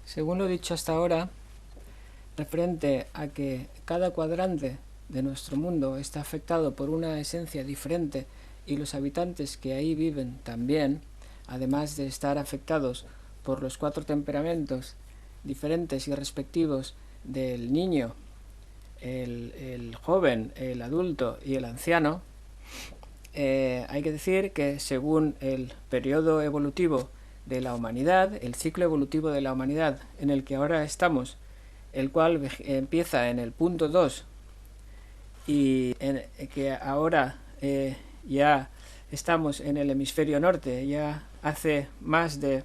Según lo dicho hasta ahora, referente a que cada cuadrante de nuestro mundo está afectado por una esencia diferente y los habitantes que ahí viven también, además de estar afectados por los 4 temperamentos diferentes y respectivos del niño, el joven, el adulto y el anciano, hay que decir que según el periodo evolutivo de la humanidad, el ciclo evolutivo de la humanidad en el que ahora estamos, el cual empieza en el punto 2 y que ahora ya estamos en el hemisferio norte, ya hace más de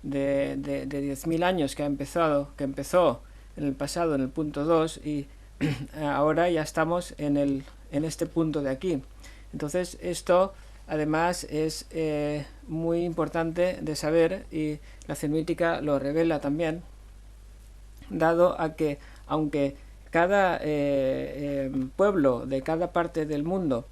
10.000 años que empezó en el pasado en el punto 2 y ahora ya estamos en este punto de aquí. Entonces esto además es muy importante de saber, y la cenúitica lo revela también, dado a que aunque cada pueblo de cada parte del mundo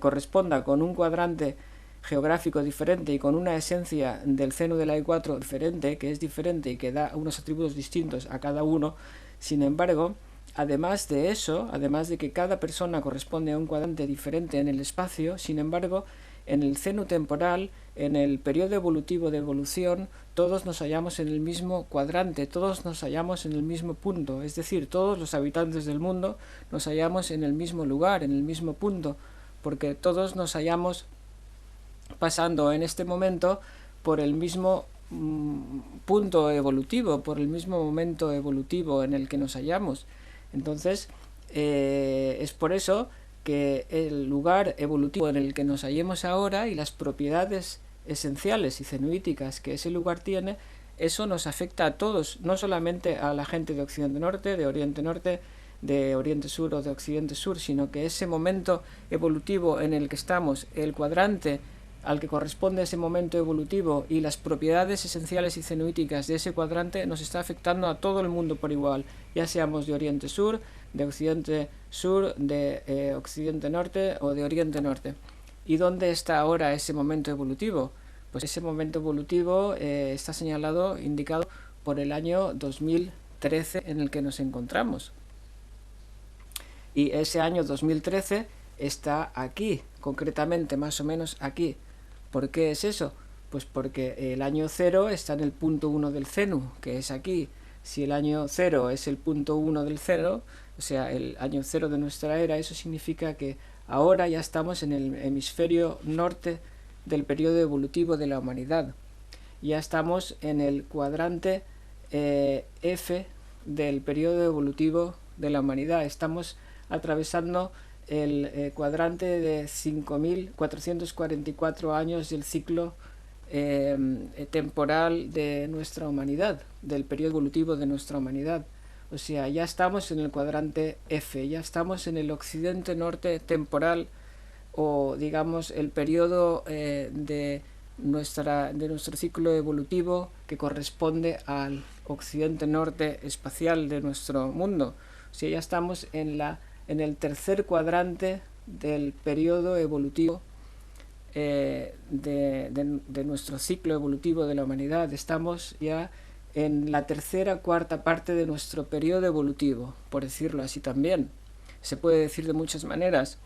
corresponda con un cuadrante geográfico diferente y con una esencia del seno de la E4 diferente, que es diferente y que da unos atributos distintos a cada uno, sin embargo, además de eso, además de que cada persona corresponde a un cuadrante diferente en el espacio, sin embargo, en el seno temporal, en el periodo evolutivo de evolución, todos nos hallamos en el mismo cuadrante, todos nos hallamos en el mismo punto, es decir, todos los habitantes del mundo nos hallamos en el mismo lugar, en el mismo punto, porque todos nos hallamos pasando en este momento por el mismo punto evolutivo, por el mismo momento evolutivo en el que nos hallamos. Entonces, es por eso que el lugar evolutivo en el que nos hallemos ahora y las propiedades esenciales y cenúiticas que ese lugar tiene, eso nos afecta a todos, no solamente a la gente de Occidente Norte, de Oriente Norte, de Oriente Sur o de Occidente Sur, sino que ese momento evolutivo en el que estamos, el cuadrante al que corresponde ese momento evolutivo y las propiedades esenciales y cenúiticas de ese cuadrante nos está afectando a todo el mundo por igual, ya seamos de Oriente Sur, de Occidente Sur, de Occidente Norte o de Oriente Norte. ¿Y dónde está ahora ese momento evolutivo? Pues ese momento evolutivo está señalado, indicado por el año 2013 en el que nos encontramos. Y ese año 2013 está aquí, concretamente más o menos aquí. ¿Por qué es eso? Pues porque el año 0 está en el punto 1 del CENU, que es aquí. Si el año 0 es el punto 1 del 0, o sea, el año 0 de nuestra era, eso significa que ahora ya estamos en el hemisferio norte del periodo evolutivo de la humanidad. Ya estamos en el cuadrante F del periodo evolutivo de la humanidad. Estamos atravesando el cuadrante de 5.444 años del ciclo temporal de nuestra humanidad, del periodo evolutivo de nuestra humanidad. O sea, ya estamos en el cuadrante F, ya estamos en el occidente norte temporal, o digamos el periodo de nuestro ciclo evolutivo que corresponde al occidente norte espacial de nuestro mundo. O sea, ya estamos en el tercer cuadrante del periodo evolutivo de nuestro ciclo evolutivo de la humanidad. Estamos ya en la tercera, cuarta parte de nuestro periodo evolutivo, por decirlo así también. Se puede decir de muchas maneras.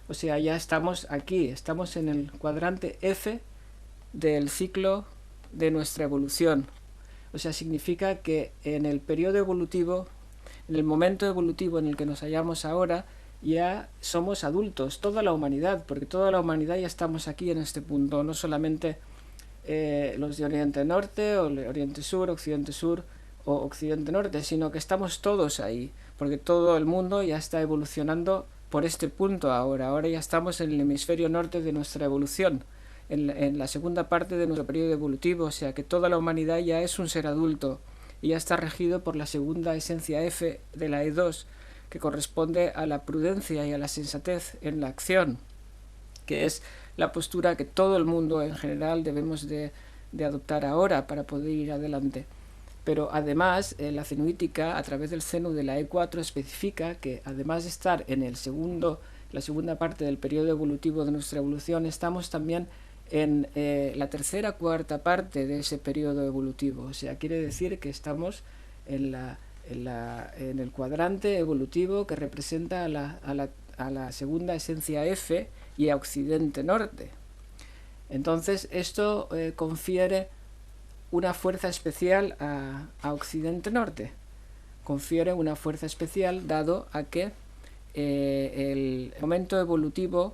O sea, ya estamos aquí, estamos en el cuadrante F del ciclo de nuestra evolución. O sea, significa que en el periodo evolutivo, en el momento evolutivo en el que nos hallamos ahora, ya somos adultos, toda la humanidad, porque toda la humanidad ya estamos aquí en este punto, no solamente los de Oriente Norte o Oriente Sur o Occidente Norte, sino que estamos todos ahí, porque todo el mundo ya está evolucionando por este punto ahora ya estamos en el hemisferio norte de nuestra evolución, en la segunda parte de nuestro periodo evolutivo, o sea que toda la humanidad ya es un ser adulto y ya está regido por la segunda esencia F de la E2, que corresponde a la prudencia y a la sensatez en la acción, que es la postura que todo el mundo en general debemos de adoptar ahora para poder ir adelante. Pero además, la cenúitica, a través del seno de la E4, especifica que además de estar en la segunda parte del periodo evolutivo de nuestra evolución, estamos también en la tercera cuarta parte de ese periodo evolutivo. O sea, quiere decir que estamos en el cuadrante evolutivo que representa a la segunda esencia F y a Occidente Norte. Entonces esto confiere una fuerza especial a Occidente Norte. Confiere una fuerza especial dado a que el momento evolutivo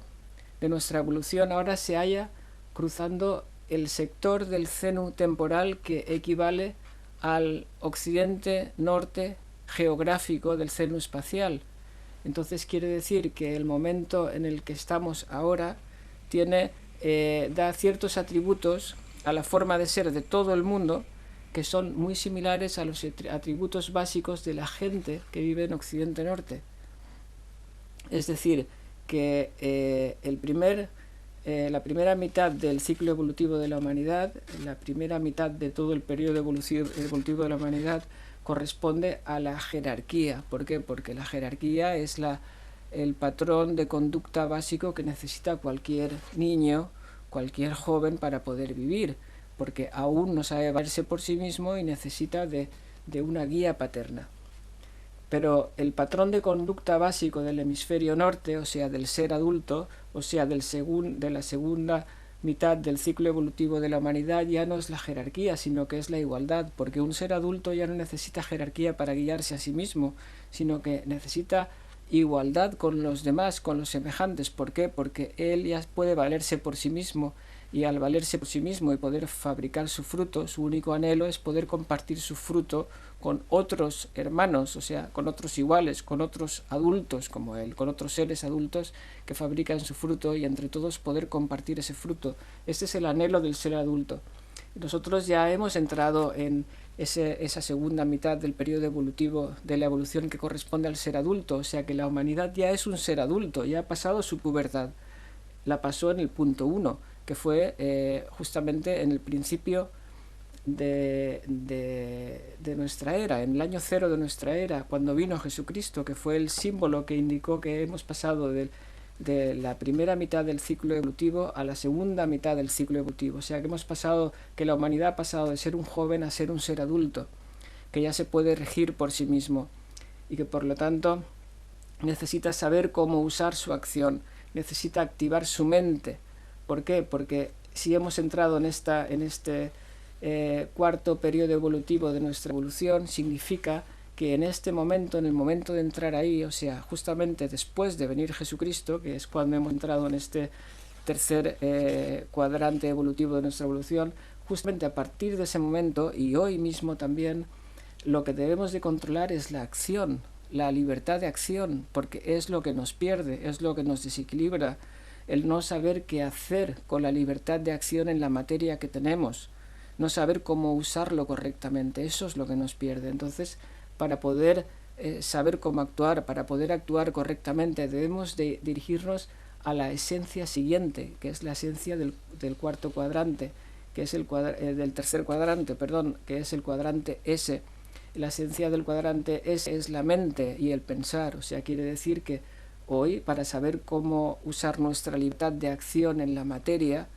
de nuestra evolución ahora se halla cruzando el sector del seno temporal que equivale al occidente norte geográfico del seno espacial. Entonces quiere decir que el momento en el que estamos ahora da ciertos atributos a la forma de ser de todo el mundo que son muy similares a los atributos básicos de la gente que vive en Occidente Norte. Es decir, que la primera mitad del ciclo evolutivo de la humanidad, la primera mitad de todo el periodo evolutivo de la humanidad, corresponde a la jerarquía. ¿Por qué? Porque la jerarquía es el patrón de conducta básico que necesita cualquier niño, cualquier joven para poder vivir, porque aún no sabe valerse por sí mismo y necesita de una guía paterna. Pero el patrón de conducta básico del hemisferio norte, o sea, del ser adulto, o sea, de la segunda mitad del ciclo evolutivo de la humanidad, ya no es la jerarquía, sino que es la igualdad, porque un ser adulto ya no necesita jerarquía para guiarse a sí mismo, sino que necesita igualdad con los demás, con los semejantes. ¿Por qué? Porque él ya puede valerse por sí mismo, y al valerse por sí mismo y poder fabricar su fruto, su único anhelo es poder compartir su fruto con otros hermanos, o sea, con otros iguales, con otros adultos como él, con otros seres adultos que fabrican su fruto y entre todos poder compartir ese fruto. Este es el anhelo del ser adulto. Nosotros ya hemos entrado en esa segunda mitad del periodo evolutivo de la evolución que corresponde al ser adulto, o sea que la humanidad ya es un ser adulto, ya ha pasado su pubertad, la pasó en el punto 1, que fue justamente en el principio de nuestra era, en el año 0 de nuestra era, cuando vino Jesucristo, que fue el símbolo que indicó que hemos pasado de la primera mitad del ciclo evolutivo a la segunda mitad del ciclo evolutivo. O sea que que la humanidad ha pasado de ser un joven a ser un ser adulto, que ya se puede regir por sí mismo y que por lo tanto necesita saber cómo usar su acción, necesita activar su mente. ¿Por qué? Porque si hemos entrado en este cuarto periodo evolutivo de nuestra evolución, significa que en este momento, en el momento de entrar ahí, o sea, justamente después de venir Jesucristo, que es cuando hemos entrado en este tercer cuadrante evolutivo de nuestra evolución, justamente a partir de ese momento, y hoy mismo también, lo que debemos de controlar es la acción, la libertad de acción, porque es lo que nos pierde, es lo que nos desequilibra, el no saber qué hacer con la libertad de acción en la materia que tenemos, no saber cómo usarlo correctamente, eso es lo que nos pierde. Entonces, para poder saber cómo actuar, para poder actuar correctamente, debemos de dirigirnos a la esencia siguiente, que es la esencia del cuarto cuadrante, que es del tercer cuadrante, perdón, que es el cuadrante S. La esencia del cuadrante S es la mente y el pensar, o sea, quiere decir que hoy, para saber cómo usar nuestra libertad de acción en la materia,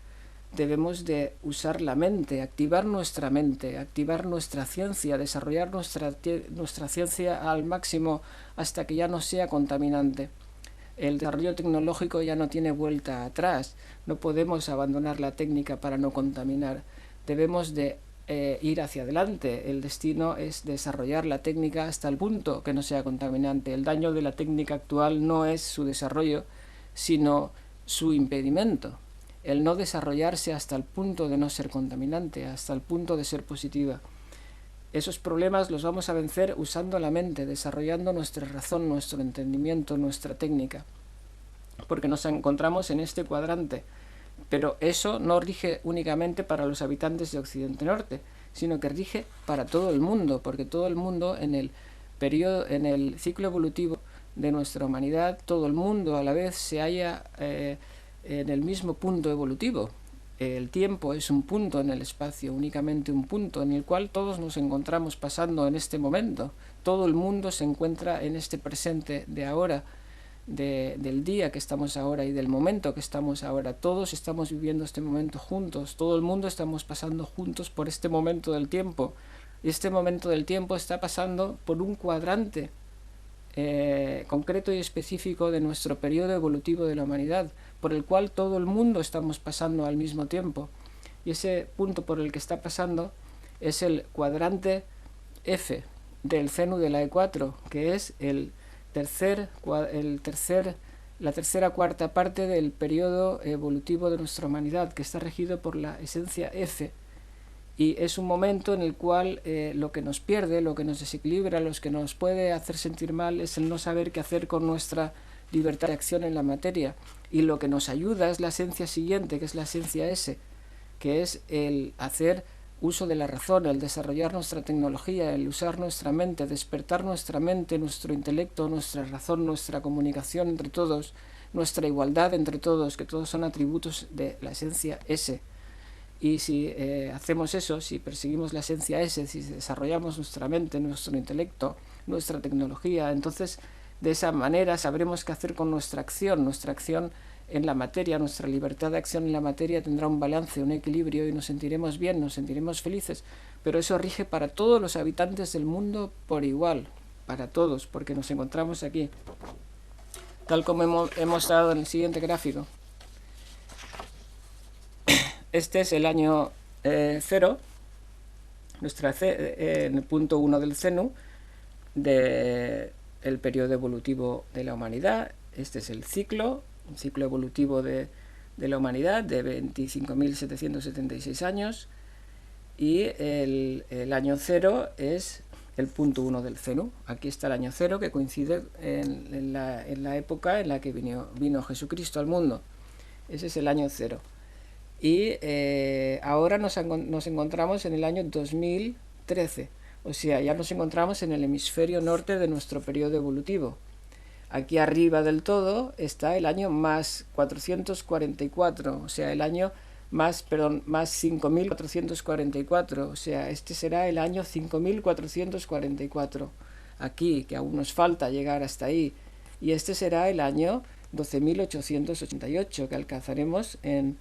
debemos de usar la mente, activar nuestra mente, activar nuestra ciencia, desarrollar nuestra ciencia al máximo hasta que ya no sea contaminante. El desarrollo tecnológico ya no tiene vuelta atrás, no podemos abandonar la técnica para no contaminar, debemos de ir hacia adelante. El destino es desarrollar la técnica hasta el punto que no sea contaminante. El daño de la técnica actual no es su desarrollo, sino su impedimento. El no desarrollarse hasta el punto de no ser contaminante, hasta el punto de ser positiva. Esos problemas los vamos a vencer usando la mente, desarrollando nuestra razón, nuestro entendimiento, nuestra técnica. Porque nos encontramos en este cuadrante. Pero eso no rige únicamente para los habitantes de Occidente Norte, sino que rige para todo el mundo, porque todo el mundo en el ciclo evolutivo de nuestra humanidad, todo el mundo a la vez se halla en el mismo punto evolutivo. El tiempo es un punto en el espacio, únicamente un punto en el cual todos nos encontramos pasando en este momento. Todo el mundo se encuentra en este presente de ahora. del día que estamos ahora y del momento que estamos ahora. Todos estamos viviendo este momento juntos, todo el mundo estamos pasando juntos por este momento del tiempo. Y este momento del tiempo está pasando por un cuadrante concreto y específico de nuestro periodo evolutivo de la humanidad, por el cual todo el mundo estamos pasando al mismo tiempo. Y ese punto por el que está pasando es el cuadrante F del seno de la E4, que es la tercera cuarta parte del periodo evolutivo de nuestra humanidad, que está regido por la esencia F. Y es un momento en el cual lo que nos pierde, lo que nos desequilibra, lo que nos puede hacer sentir mal es el no saber qué hacer con nuestra libertad de acción en la materia. Y lo que nos ayuda es la esencia siguiente, que es la esencia S, que es el hacer uso de la razón, el desarrollar nuestra tecnología, el usar nuestra mente, despertar nuestra mente, nuestro intelecto, nuestra razón, nuestra comunicación entre todos, nuestra igualdad entre todos, que todos son atributos de la esencia S. Y si hacemos eso, si perseguimos la esencia S, si desarrollamos nuestra mente, nuestro intelecto, nuestra tecnología, entonces de esa manera sabremos qué hacer con nuestra acción en la materia, nuestra libertad de acción en la materia tendrá un balance, un equilibrio y nos sentiremos bien, nos sentiremos felices, pero eso rige para todos los habitantes del mundo por igual, para todos, porque nos encontramos aquí, tal como hemos dado en el siguiente gráfico. Este es el año 0, en el punto 1 del CENU, del periodo evolutivo de la humanidad. Este es el ciclo, un ciclo evolutivo de la humanidad de 25.776 años, y el año 0 es el punto 1 del CENU. Aquí está el año 0, que coincide en la época en la que vino Jesucristo al mundo. Ese es el año 0. Y ahora nos encontramos en el año 2013, o sea, ya nos encontramos en el hemisferio norte de nuestro periodo evolutivo. Aquí arriba del todo está el año más 444, o sea, el año más 5.444, o sea, este será el año 5.444, aquí, que aún nos falta llegar hasta ahí, y este será el año 12.888, que alcanzaremos en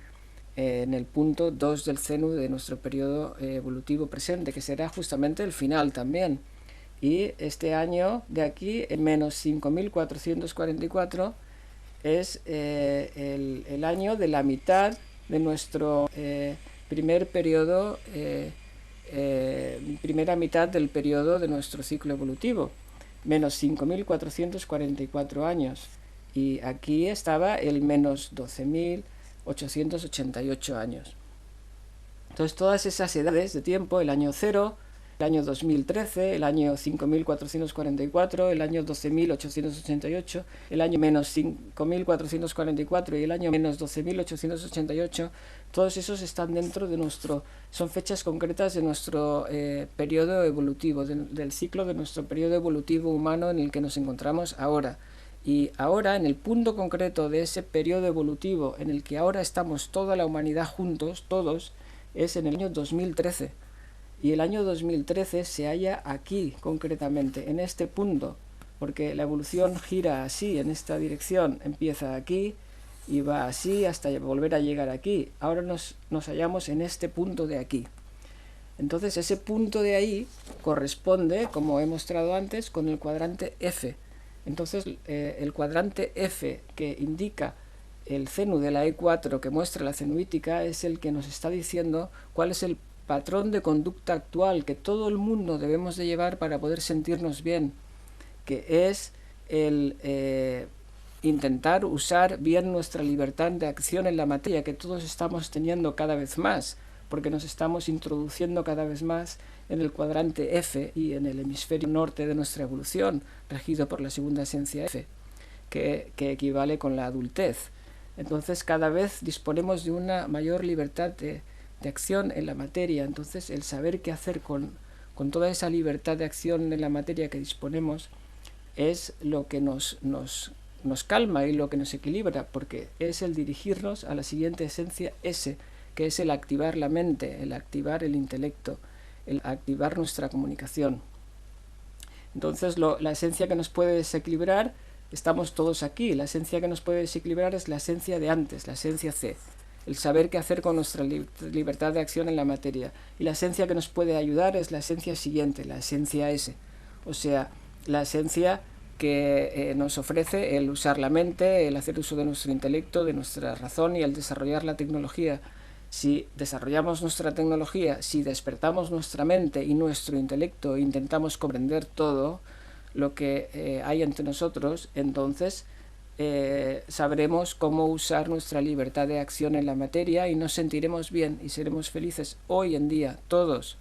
el punto 2 del CENU de nuestro periodo evolutivo presente, que será justamente el final también. Y este año de aquí, menos 5.444, es el año de la mitad de nuestro primera mitad del periodo de nuestro ciclo evolutivo, menos 5.444 años. Y aquí estaba el menos 12.888 años. Entonces todas esas edades de tiempo, el año 0, el año 2013, el año 5.444, el año 12.888, el año menos 5.444 y el año menos 12.888, todos esos están dentro de son fechas concretas de nuestro periodo evolutivo, del ciclo de nuestro periodo evolutivo humano en el que nos encontramos ahora. Y ahora, en el punto concreto de ese periodo evolutivo en el que ahora estamos toda la humanidad juntos, todos, es en el año 2013. Y el año 2013 se halla aquí, concretamente, en este punto, porque la evolución gira así, en esta dirección, empieza aquí y va así hasta volver a llegar aquí. Ahora nos hallamos en este punto de aquí. Entonces, ese punto de ahí corresponde, como he mostrado antes, con el cuadrante F. Entonces, el cuadrante F que indica el CENU de la E4, que muestra la cenuítica, es el que nos está diciendo cuál es el patrón de conducta actual que todo el mundo debemos de llevar para poder sentirnos bien, que es el intentar usar bien nuestra libertad de acción en la materia, que todos estamos teniendo cada vez más, porque nos estamos introduciendo cada vez más en el cuadrante F y en el hemisferio norte de nuestra evolución, regido por la segunda esencia F, que equivale con la adultez. Entonces cada vez disponemos de una mayor libertad de acción en la materia. Entonces el saber qué hacer con toda esa libertad de acción en la materia que disponemos es lo que nos calma y lo que nos equilibra, porque es el dirigirnos a la siguiente esencia S, que es el activar la mente, el activar el intelecto, el activar nuestra comunicación. Entonces la esencia que nos puede desequilibrar estamos todos aquí. La esencia que nos puede desequilibrar es la esencia de antes, la esencia C, el saber qué hacer con nuestra libertad de acción en la materia. Y la esencia que nos puede ayudar es la esencia siguiente, la esencia S, o sea, la esencia que nos ofrece el usar la mente, el hacer uso de nuestro intelecto, de nuestra razón y el desarrollar la tecnología. Si desarrollamos nuestra tecnología, si despertamos nuestra mente y nuestro intelecto e intentamos comprender todo lo que hay entre nosotros, entonces sabremos cómo usar nuestra libertad de acción en la materia y nos sentiremos bien y seremos felices hoy en día, todos.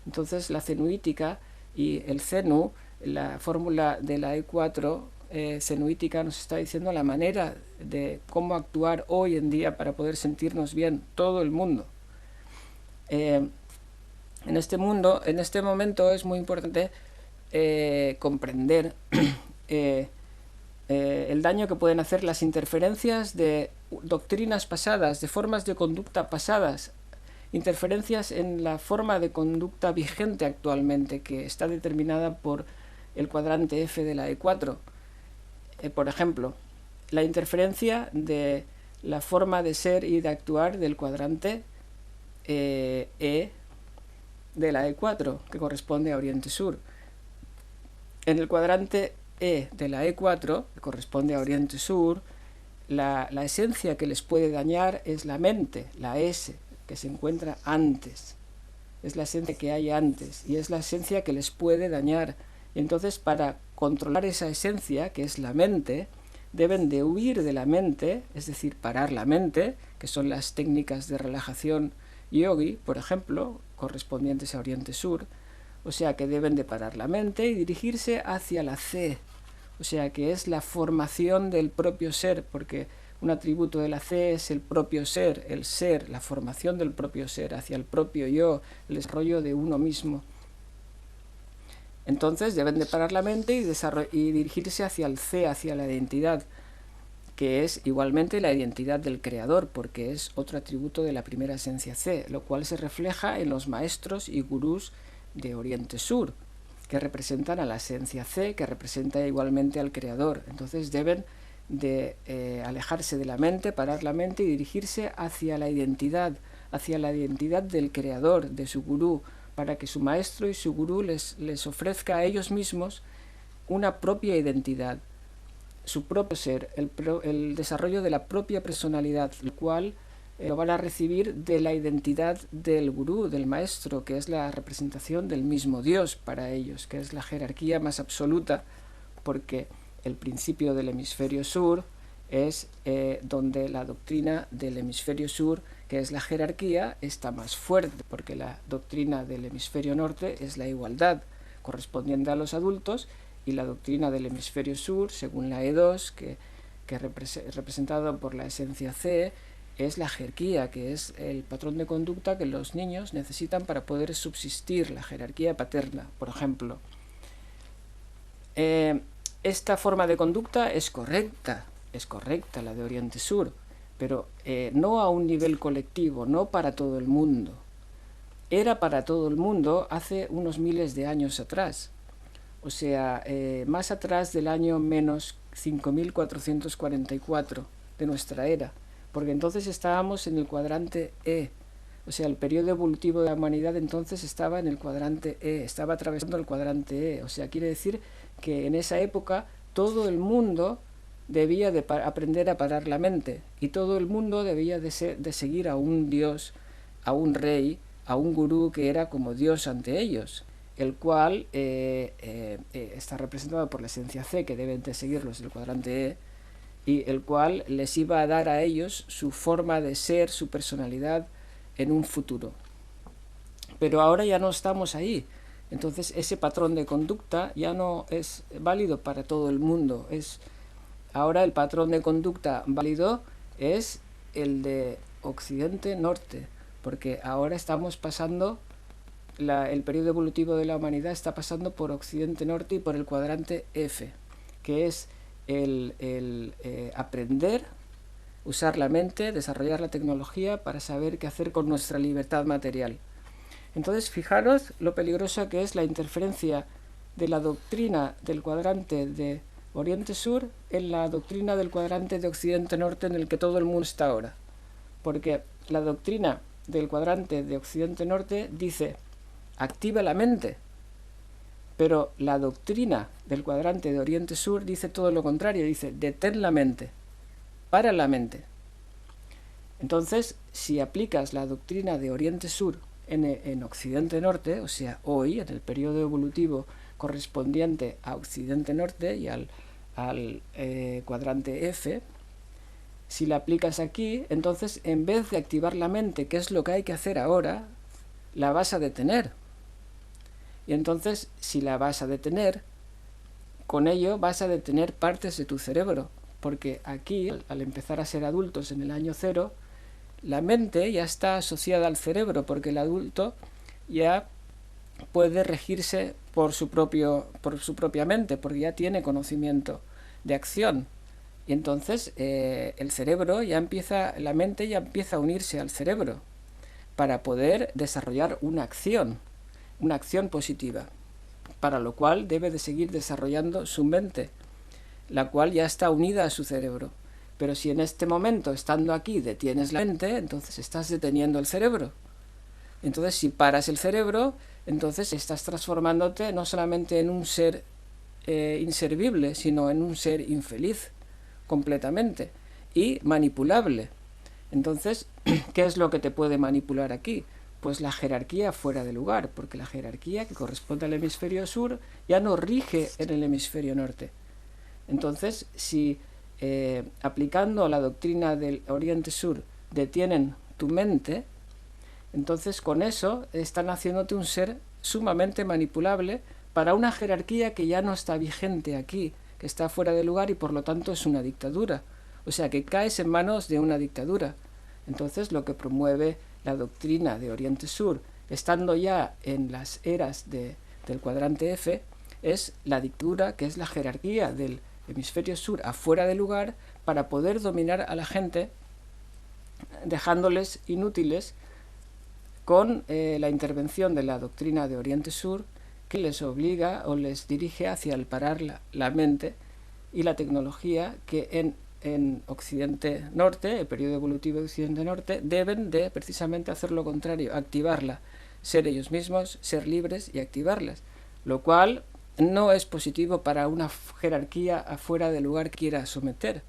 Entonces la cenuítica y el CENU, la fórmula de la E4 cenuítica, nos está diciendo la manera de cómo actuar hoy en día para poder sentirnos bien, todo el mundo. En este momento es muy importante comprender el daño que pueden hacer las interferencias de doctrinas pasadas, de formas de conducta pasadas, interferencias en la forma de conducta vigente actualmente, que está determinada por el cuadrante F de la E4. Por ejemplo, la interferencia de la forma de ser y de actuar del cuadrante E de la E4, que corresponde a Oriente Sur. En el cuadrante E de la E4, que corresponde a Oriente Sur, la esencia que les puede dañar es la mente, la S, que se encuentra antes. Es la esencia que hay antes y es la esencia que les puede dañar. Y entonces, para controlar esa esencia, que es la mente, deben de huir de la mente, es decir, parar la mente, que son las técnicas de relajación yogi, por ejemplo, correspondientes a Oriente Sur. O sea que deben de parar la mente y dirigirse hacia la C, o sea que es la formación del propio ser, porque un atributo de la C es el propio ser, la formación del propio ser, hacia el propio yo, el desarrollo de uno mismo. Entonces deben de parar la mente y dirigirse hacia el C, hacia la identidad, que es igualmente la identidad del creador, porque es otro atributo de la primera esencia C, lo cual se refleja en los maestros y gurús de Oriente Sur, que representan a la esencia C, que representa igualmente al creador. Entonces deben de alejarse de la mente, parar la mente y dirigirse hacia la identidad del creador, de su gurú, para que su maestro y su gurú les ofrezca a ellos mismos una propia identidad, su propio ser, el desarrollo de la propia personalidad, lo cual lo van a recibir de la identidad del gurú, del maestro, que es la representación del mismo Dios para ellos, que es la jerarquía más absoluta, porque el principio del hemisferio sur es donde la doctrina del hemisferio sur, que es la jerarquía, está más fuerte, porque la doctrina del hemisferio norte es la igualdad correspondiente a los adultos, y la doctrina del hemisferio sur, según la E2, que representado por la esencia C, es la jerarquía, que es el patrón de conducta que los niños necesitan para poder subsistir, la jerarquía paterna, por ejemplo. Esta forma de conducta es correcta la de Oriente Sur, pero no a un nivel colectivo, no para todo el mundo. Era para todo el mundo hace unos miles de años atrás, o sea, más atrás del año menos 5444 de nuestra era, porque entonces estábamos en el cuadrante E, o sea, el periodo evolutivo de la humanidad entonces estaba en el cuadrante E, estaba atravesando el cuadrante E, o sea, quiere decir que en esa época todo el mundo debía de aprender a parar la mente, y todo el mundo debía de seguir a un dios, a un rey, a un gurú que era como Dios ante ellos, el cual está representado por la esencia C, que deben de seguirlos del cuadrante E, y el cual les iba a dar a ellos su forma de ser, su personalidad en un futuro. Pero ahora ya no estamos ahí, entonces ese patrón de conducta ya no es válido para todo el mundo. Ahora el patrón de conducta válido es el de Occidente-Norte, porque ahora estamos pasando, el periodo evolutivo de la humanidad está pasando por Occidente-Norte y por el cuadrante F, que es el aprender, usar la mente, desarrollar la tecnología para saber qué hacer con nuestra libertad material. Entonces, fijaros lo peligrosa que es la interferencia de la doctrina del cuadrante de Oriente-Sur en la doctrina del cuadrante de Occidente-Norte en el que todo el mundo está ahora. Porque la doctrina del cuadrante de Occidente-Norte dice, activa la mente, pero la doctrina del cuadrante de Oriente-Sur dice todo lo contrario, dice, detén la mente, para la mente. Entonces, si aplicas la doctrina de Oriente-Sur en Occidente-Norte, o sea, hoy, en el periodo evolutivo correspondiente a Occidente-Norte y al cuadrante F, si la aplicas aquí, entonces en vez de activar la mente, que es lo que hay que hacer ahora, la vas a detener. Y entonces, si la vas a detener, con ello vas a detener partes de tu cerebro, porque aquí, al empezar a ser adultos en el año 0, la mente ya está asociada al cerebro, porque el adulto ya puede regirse por su propia mente, porque ya tiene conocimiento de acción. Y entonces el cerebro ya empieza, la mente ya empieza a unirse al cerebro para poder desarrollar una acción positiva, para lo cual debe de seguir desarrollando su mente, la cual ya está unida a su cerebro. Pero si en este momento, estando aquí, detienes la mente, entonces estás deteniendo el cerebro. Entonces, si paras el cerebro, entonces estás transformándote no solamente en un ser inservible, sino en un ser infeliz completamente y manipulable. Entonces, ¿qué es lo que te puede manipular aquí? Pues la jerarquía fuera de lugar, porque la jerarquía que corresponde al hemisferio sur ya no rige en el hemisferio norte. Entonces, si aplicando la doctrina del Oriente Sur detienen tu mente, entonces con eso están haciéndote un ser sumamente manipulable para una jerarquía que ya no está vigente aquí, que está fuera de lugar y por lo tanto es una dictadura. O sea que caes en manos de una dictadura. Entonces lo que promueve la doctrina de Oriente Sur, estando ya en las eras del cuadrante F, es la dictadura, que es la jerarquía del hemisferio sur afuera de lugar, para poder dominar a la gente, dejándoles inútiles con la intervención de la doctrina de Oriente Sur, que les obliga o les dirige hacia el parar la mente y la tecnología, que en Occidente Norte, el periodo evolutivo de Occidente Norte, deben de precisamente hacer lo contrario, activarla, ser ellos mismos, ser libres y activarlas, lo cual no es positivo para una jerarquía afuera de lugar que quiera someter,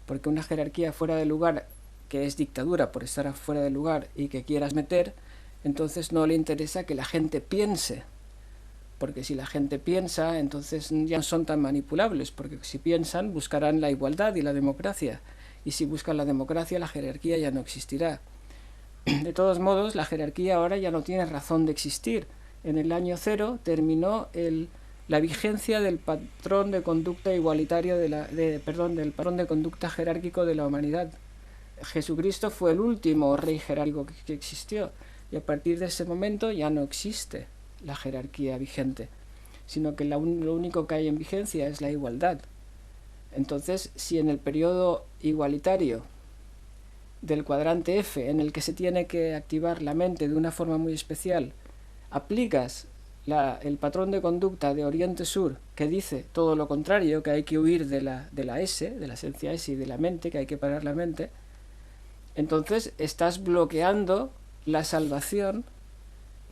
porque una jerarquía fuera de lugar que es dictadura por estar afuera de lugar y que quieras meter, entonces no le interesa que la gente piense, porque si la gente piensa, entonces ya no son tan manipulables, porque si piensan buscarán la igualdad y la democracia, y si buscan la democracia la jerarquía ya no existirá. De todos modos, la jerarquía ahora ya no tiene razón de existir. En el año 0 terminó la vigencia del patrón de conducta igualitario del patrón de conducta jerárquico de la humanidad. Jesucristo fue el último rey jerárquico que existió, y a partir de ese momento ya no existe la jerarquía vigente, sino que lo único que hay en vigencia es la igualdad. Entonces, si en el periodo igualitario del cuadrante F, en el que se tiene que activar la mente de una forma muy especial, aplicas el patrón de conducta de Oriente Sur, que dice todo lo contrario, que hay que huir de la S, de la esencia S y de la mente, que hay que parar la mente, entonces estás bloqueando la salvación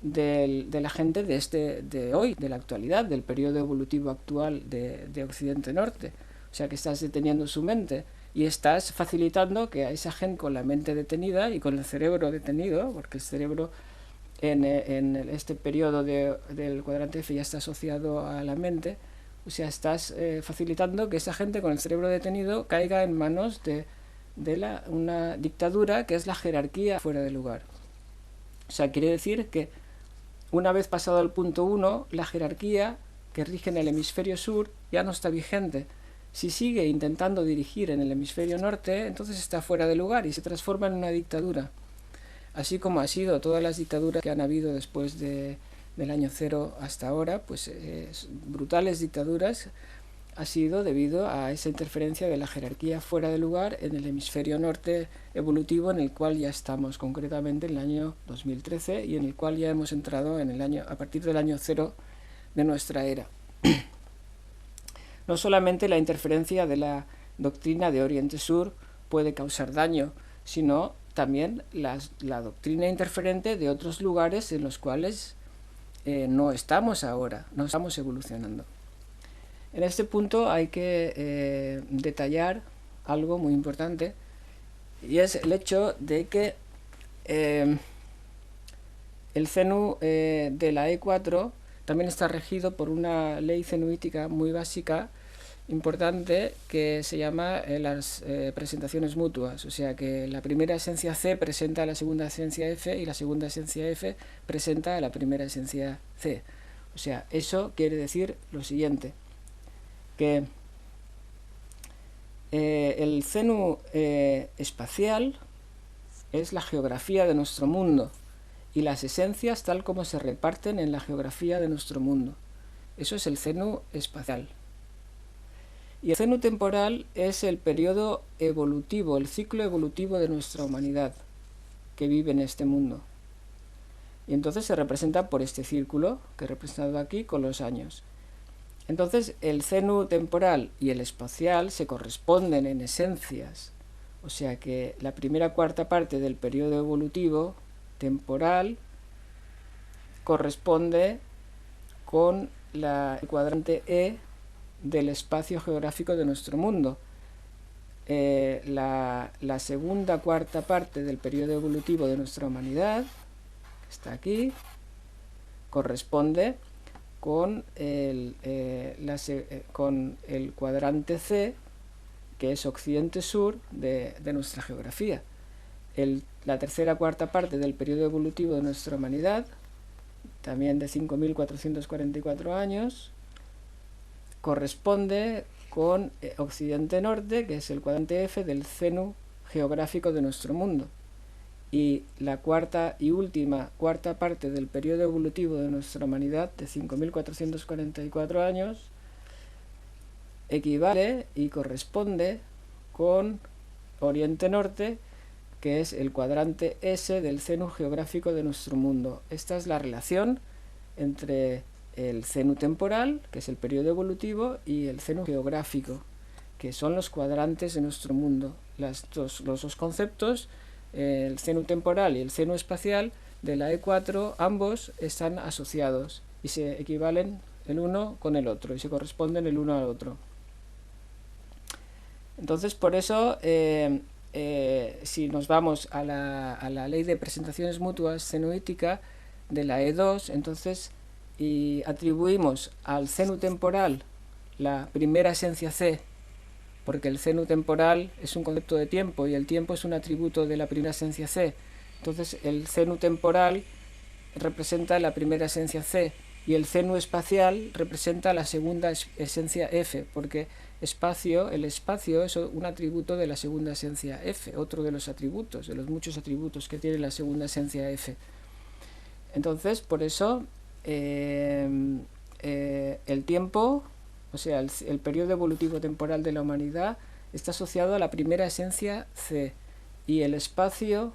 de la gente de hoy, de la actualidad, del periodo evolutivo actual de Occidente Norte. O sea que estás deteniendo su mente y estás facilitando que a esa gente con la mente detenida y con el cerebro detenido, porque el cerebro en este periodo del cuadrante F ya está asociado a la mente, o sea, estás facilitando que esa gente con el cerebro detenido caiga en manos de una dictadura que es la jerarquía fuera de lugar. O sea, quiere decir que una vez pasado el punto 1, la jerarquía que rige en el hemisferio sur ya no está vigente. Si sigue intentando dirigir en el hemisferio norte, entonces está fuera de lugar y se transforma en una dictadura. Así como ha sido todas las dictaduras que han habido después del año 0 hasta ahora, pues brutales dictaduras, ha sido debido a esa interferencia de la jerarquía fuera de lugar en el hemisferio norte evolutivo, en el cual ya estamos concretamente en el año 2013 y en el cual ya hemos entrado a partir del año 0 de nuestra era. No solamente la interferencia de la doctrina de Oriente Sur puede causar daño, sino también la doctrina interferente de otros lugares en los cuales no estamos ahora, no estamos evolucionando. En este punto hay que detallar algo muy importante, y es el hecho de que el CENU de la E4 también está regido por una ley cenuítica muy básica, importante, que se llama las presentaciones mutuas. O sea que la primera esencia C presenta a la segunda esencia F y la segunda esencia F presenta a la primera esencia C. O sea, eso quiere decir lo siguiente, que el CENU espacial es la geografía de nuestro mundo y las esencias tal como se reparten en la geografía de nuestro mundo. Eso es el CENU espacial. Y el CENU temporal es el periodo evolutivo, el ciclo evolutivo de nuestra humanidad que vive en este mundo. Y entonces se representa por este círculo que he representado aquí con los años. Entonces el CENU temporal y el espacial se corresponden en esencias. O sea que la primera cuarta parte del periodo evolutivo temporal corresponde con el cuadrante E del espacio geográfico de nuestro mundo. La segunda cuarta parte del periodo evolutivo de nuestra humanidad, que está aquí, corresponde con el cuadrante C, que es occidente-sur de nuestra geografía. La tercera cuarta parte del periodo evolutivo de nuestra humanidad, también de 5.444 años, corresponde con occidente-norte, que es el cuadrante F del CENU geográfico de nuestro mundo. Y la cuarta y última cuarta parte del periodo evolutivo de nuestra humanidad, de 5.444 años, equivale y corresponde con Oriente-Norte, que es el cuadrante S del CENU geográfico de nuestro mundo. Esta es la relación entre el CENU temporal, que es el periodo evolutivo, y el CENU geográfico, que son los cuadrantes de nuestro mundo. Los dos conceptos, el CENU temporal y el CENU espacial de la E4, ambos están asociados y se equivalen el uno con el otro y se corresponden el uno al otro. Entonces, por eso, si nos vamos a la ley de presentaciones mutuas cenuítica de la E2, entonces y atribuimos al CENU temporal la primera esencia C, porque el CENU temporal es un concepto de tiempo y el tiempo es un atributo de la primera esencia C. Entonces el CENU temporal representa la primera esencia C y el CENU espacial representa la segunda esencia F, porque el espacio es un atributo de la segunda esencia F, otro de los atributos, de los muchos atributos que tiene la segunda esencia F. Entonces, por eso el tiempo, o sea, el periodo evolutivo temporal de la humanidad está asociado a la primera esencia C, y el espacio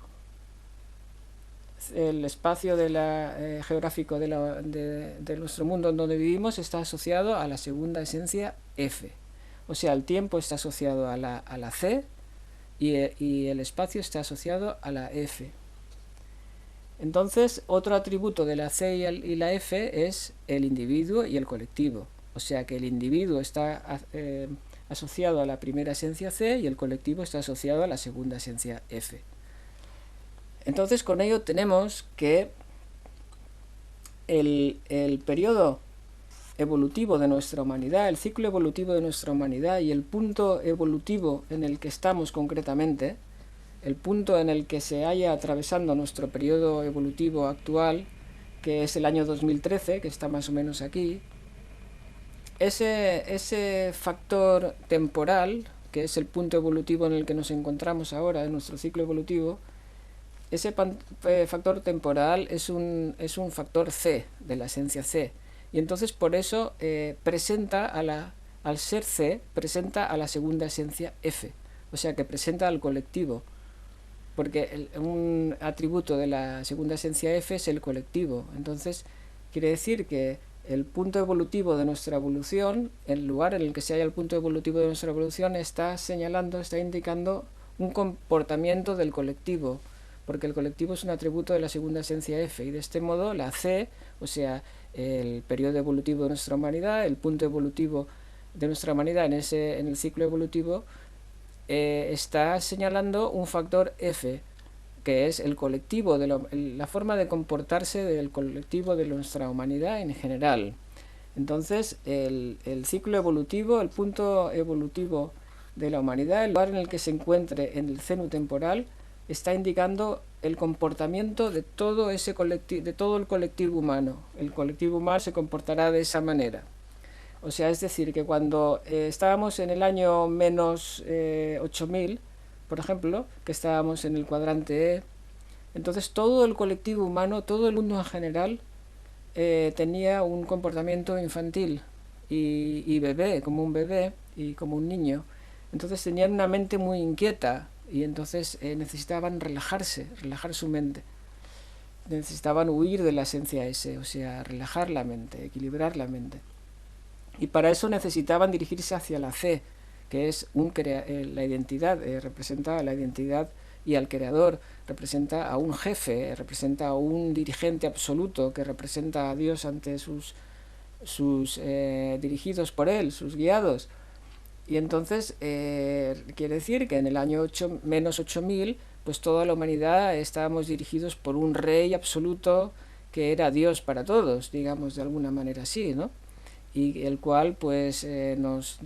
geográfico de nuestro mundo en donde vivimos está asociado a la segunda esencia F. O sea, el tiempo está asociado a la C y el espacio está asociado a la F. Entonces, otro atributo de la C y la F es el individuo y el colectivo. O sea que el individuo está asociado a la primera esencia C y el colectivo está asociado a la segunda esencia F. Entonces, con ello tenemos que el periodo evolutivo de nuestra humanidad, el ciclo evolutivo de nuestra humanidad y el punto evolutivo en el que estamos concretamente, el punto en el que se haya atravesando nuestro periodo evolutivo actual, que es el año 2013, que está más o menos aquí, ese factor temporal, que es el punto evolutivo en el que nos encontramos ahora en nuestro ciclo evolutivo, ese factor temporal es un factor C, de la esencia C, y entonces por eso al ser C, presenta a la segunda esencia F, o sea que presenta al colectivo, porque un atributo de la segunda esencia F es el colectivo. Entonces quiere decir que el punto evolutivo de nuestra evolución, el lugar en el que se halla el punto evolutivo de nuestra evolución, está señalando, está indicando un comportamiento del colectivo, porque el colectivo es un atributo de la segunda esencia F, y de este modo la C, o sea, el periodo evolutivo de nuestra humanidad, el punto evolutivo de nuestra humanidad en el ciclo evolutivo, está señalando un factor F, que es el colectivo, la forma de comportarse del colectivo de nuestra humanidad en general. Entonces, el ciclo evolutivo, el punto evolutivo de la humanidad, el lugar en el que se encuentre en el seno temporal, está indicando el comportamiento de todo ese colectivo, de todo el colectivo humano. El colectivo humano se comportará de esa manera. O sea, es decir, que cuando estábamos en el año menos 8000, por ejemplo, que estábamos en el cuadrante E, entonces todo el colectivo humano, todo el mundo en general, tenía un comportamiento infantil y bebé, como un bebé y como un niño. Entonces tenían una mente muy inquieta y entonces necesitaban relajarse, relajar su mente. Necesitaban huir de la esencia S, o sea, relajar la mente, equilibrar la mente. Y para eso necesitaban dirigirse hacia la C, que es la identidad, representa la identidad y al creador, representa a un jefe, representa a un dirigente absoluto que representa a Dios ante sus dirigidos por él, sus guiados. Y entonces quiere decir que en el año menos 8000, pues toda la humanidad estábamos dirigidos por un rey absoluto que era Dios para todos, digamos de alguna manera así, ¿no? Y el cual pues nos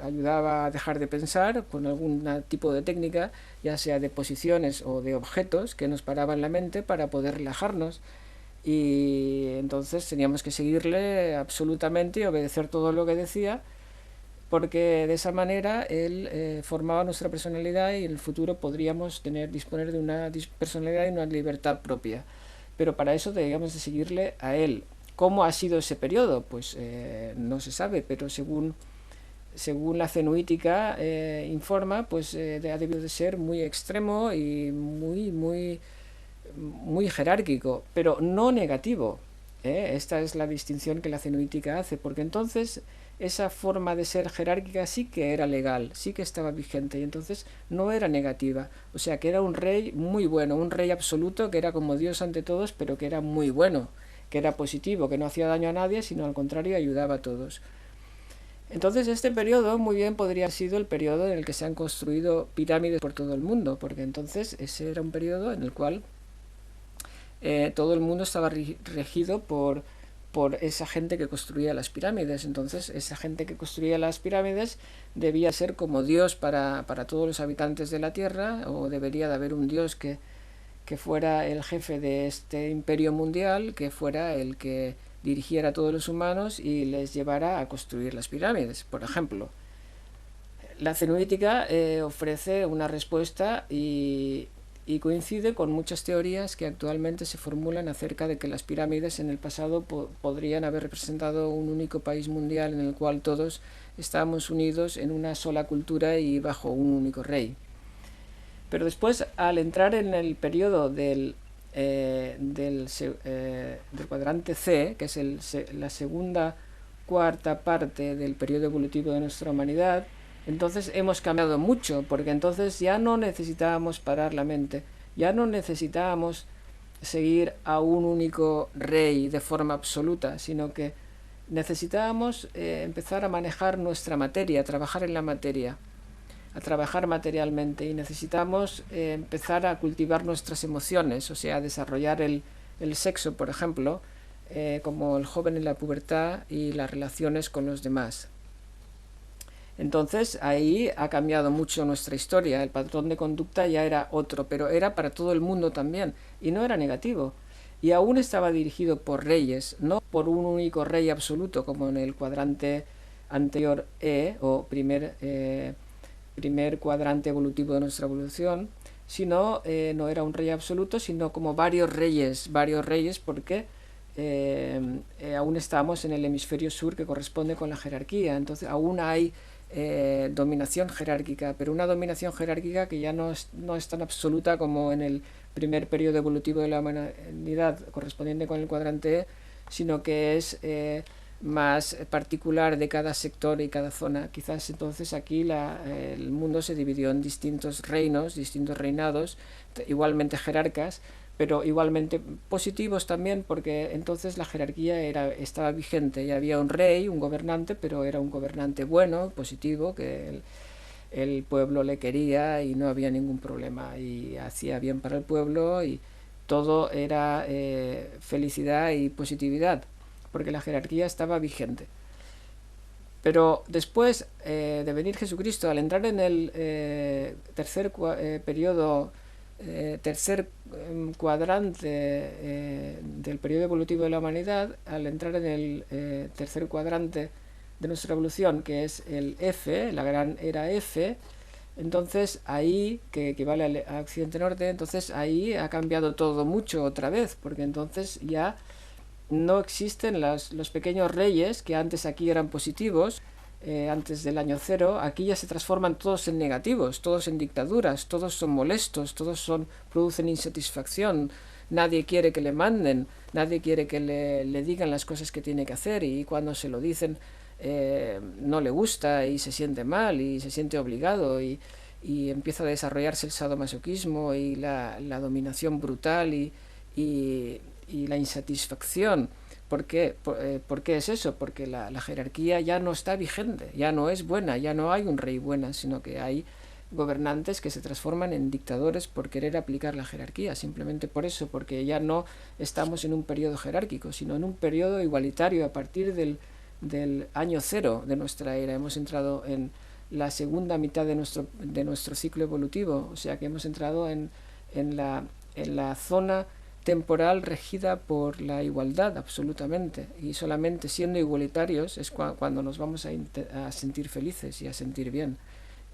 ayudaba a dejar de pensar con algún tipo de técnica, ya sea de posiciones o de objetos que nos paraban la mente para poder relajarnos, y entonces teníamos que seguirle absolutamente y obedecer todo lo que decía, porque de esa manera él formaba nuestra personalidad y en el futuro podríamos disponer de una personalidad y una libertad propia. Pero para eso debíamos de seguirle a él. ¿Cómo ha sido ese periodo? Pues no se sabe, pero según la cenuítica informa, pues ha debido de ser muy extremo y muy jerárquico, pero no negativo. Esta es la distinción que la cenuítica hace, porque entonces esa forma de ser jerárquica sí que era legal, sí que estaba vigente, y entonces no era negativa. O sea, que era un rey muy bueno, un rey absoluto que era como Dios ante todos, pero que era muy bueno, que era positivo, que no hacía daño a nadie, sino al contrario ayudaba a todos. Entonces este periodo muy bien podría haber sido el periodo en el que se han construido pirámides por todo el mundo, porque entonces ese era un periodo en el cual todo el mundo estaba regido por esa gente que construía las pirámides. Entonces esa gente que construía las pirámides debía ser como Dios para todos los habitantes de la Tierra, o debería de haber un Dios que fuera el jefe de este imperio mundial, que fuera el que dirigiera a todos los humanos y les llevara a construir las pirámides, por ejemplo. La cenuítica ofrece una respuesta y coincide con muchas teorías que actualmente se formulan acerca de que las pirámides en el pasado podrían haber representado un único país mundial en el cual todos estábamos unidos en una sola cultura y bajo un único rey. Pero después, al entrar en el periodo del cuadrante C, que es la segunda cuarta parte del periodo evolutivo de nuestra humanidad, entonces hemos cambiado mucho, porque entonces ya no necesitábamos parar la mente, ya no necesitábamos seguir a un único rey de forma absoluta, sino que necesitábamos empezar a manejar nuestra materia, a trabajar en la materia, a trabajar materialmente, y necesitamos empezar a cultivar nuestras emociones, o sea, a desarrollar el sexo, por ejemplo, como el joven en la pubertad, y las relaciones con los demás. Entonces ahí ha cambiado mucho nuestra historia, el patrón de conducta ya era otro, pero era para todo el mundo también, y no era negativo. Y aún estaba dirigido por reyes, no por un único rey absoluto, como en el cuadrante anterior E, o primer cuadrante evolutivo de nuestra evolución, sino no era un rey absoluto, sino como varios reyes, porque aún estamos en el hemisferio sur, que corresponde con la jerarquía. Entonces aún hay dominación jerárquica, pero una dominación jerárquica que ya no es tan absoluta como en el primer periodo evolutivo de la humanidad correspondiente con el cuadrante E, sino que es más particular de cada sector y cada zona. Quizás entonces aquí el mundo se dividió en distintos reinos, distintos reinados, igualmente jerarcas, pero igualmente positivos también, porque entonces la jerarquía estaba vigente y había un rey, un gobernante, pero era un gobernante bueno, positivo, que el pueblo le quería y no había ningún problema y hacía bien para el pueblo y todo era felicidad y positividad, porque la jerarquía estaba vigente. Pero después de venir Jesucristo, al entrar en el tercer cuadrante del periodo evolutivo de la humanidad, al entrar en el tercer cuadrante de nuestra evolución, que es el F, la gran era F, entonces ahí, que equivale a Occidente Norte, entonces ahí ha cambiado todo mucho otra vez, porque entonces ya no existen los pequeños reyes que antes aquí eran positivos, antes del año cero. Aquí ya se transforman todos en negativos, todos en dictaduras, todos son molestos, producen insatisfacción, nadie quiere que le manden, nadie quiere que le digan las cosas que tiene que hacer, y cuando se lo dicen no le gusta y se siente mal y se siente obligado, y empieza a desarrollarse el sadomasoquismo y la dominación brutal y la insatisfacción. ¿Por qué? ¿Por qué es eso? Porque la jerarquía ya no está vigente, ya no es buena, ya no hay un rey buena, sino que hay gobernantes que se transforman en dictadores por querer aplicar la jerarquía, simplemente por eso, porque ya no estamos en un periodo jerárquico, sino en un periodo igualitario. A partir del año cero de nuestra era hemos entrado en la segunda mitad de nuestro ciclo evolutivo, o sea que hemos entrado en la zona temporal regida por la igualdad, absolutamente, y solamente siendo igualitarios es cuando nos vamos a sentir felices y a sentir bien,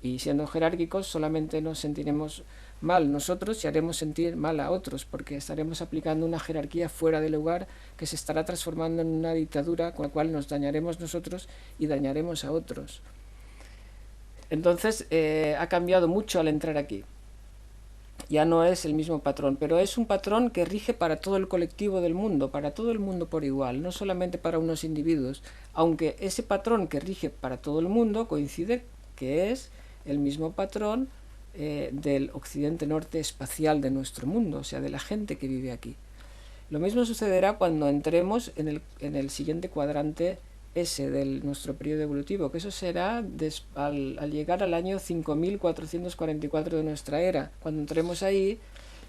y siendo jerárquicos solamente nos sentiremos mal nosotros y haremos sentir mal a otros, porque estaremos aplicando una jerarquía fuera de lugar que se estará transformando en una dictadura con la cual nos dañaremos nosotros y dañaremos a otros. Entonces ha cambiado mucho al entrar aquí. Ya no es el mismo patrón, pero es un patrón que rige para todo el colectivo del mundo, para todo el mundo por igual, no solamente para unos individuos, aunque ese patrón que rige para todo el mundo coincide que es el mismo patrón del occidente norte espacial de nuestro mundo, o sea, de la gente que vive aquí. Lo mismo sucederá cuando entremos en el siguiente cuadrante S de nuestro periodo evolutivo, que eso será al llegar al año 5444 de nuestra era. Cuando entremos ahí,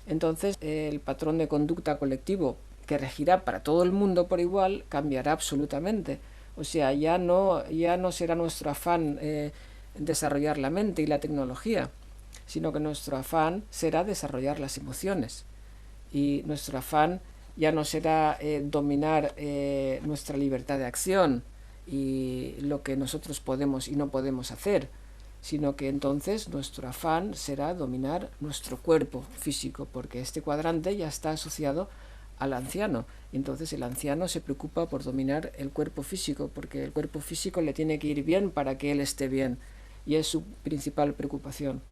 entonces el patrón de conducta colectivo que regirá para todo el mundo por igual cambiará absolutamente. O sea, ya no será nuestro afán desarrollar la mente y la tecnología, sino que nuestro afán será desarrollar las emociones, y nuestro afán ya no será dominar nuestra libertad de acción y lo que nosotros podemos y no podemos hacer, sino que entonces nuestro afán será dominar nuestro cuerpo físico, porque este cuadrante ya está asociado al anciano. Entonces el anciano se preocupa por dominar el cuerpo físico, porque el cuerpo físico le tiene que ir bien para que él esté bien, y es su principal preocupación.